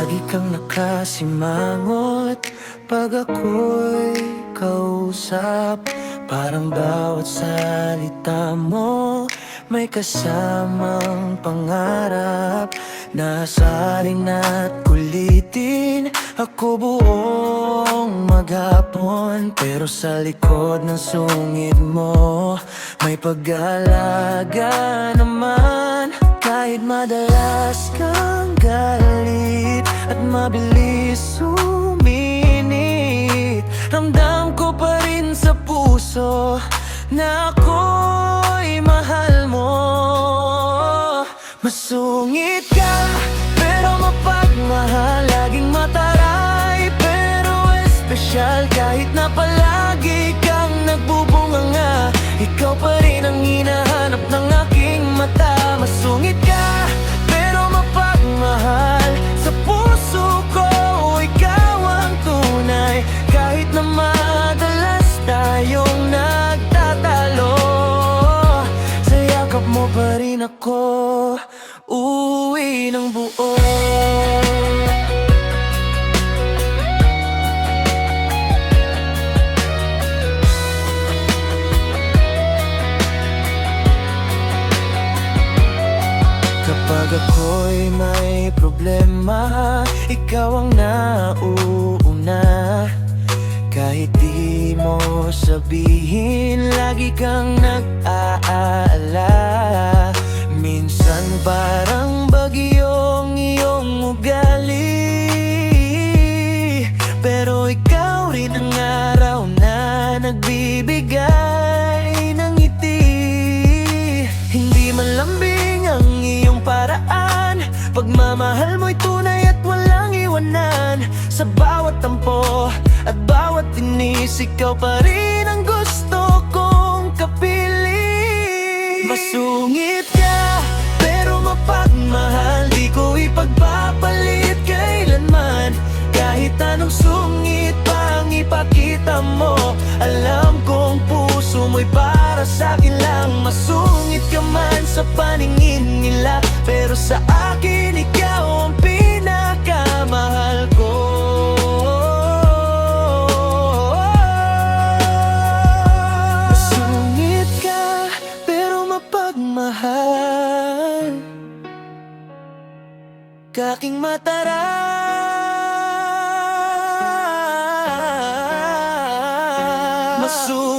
Lagi kang nakasimangot pag ako'y kausap. Parang bawat salita mo may kasamang pangarap. Nasaring at kulitin ako buong maghapon, pero sa likod ng sungit mo may pag-aalaga naman. Kahit madalas kang galit at mabilis uminit, ramdam ko pa rin sa puso na ako'y mahal mo. Masungit ka, pero mapagmahal. Laging mataray, pero espesyal. Kahit na palagi kang nagbubunganga, ikaw pa rin ang hinahanap ng aking mata. Masungit ka, pero mapagmahal. Sa puso ko, ikaw ang tunay. Kahit na madalas tayong nagtatalo, sa yakap mo pa rin ako uuwi ng buo. Kapag ako'y may problema, ikaw ang nauuna. Kahit di mo sabihin, lagi kang nag-aala. Minsan parang bagyong iyong ugali, pero ikaw rin ang araw na nagbibigay ng ngiti. Hindi malambing ang iyong paraan, pagmamahal mo'y tunay at walang iwanan. Sa bawat tampo at bawat tinis, ikaw pa rin ang gusto kong kapiling. Masungit ka, pero mapagmahal. Di ko ipagpapalit kailanman. Kahit anong sungit pang ipakita mo, alam kong puso mo'y para sa'kin lang. Masungit ka man sa paningin nila, pero sa akin ikaw ang pinakamahal ko. Masungit ka, pero mapagmahal. Kaking mataray, masungit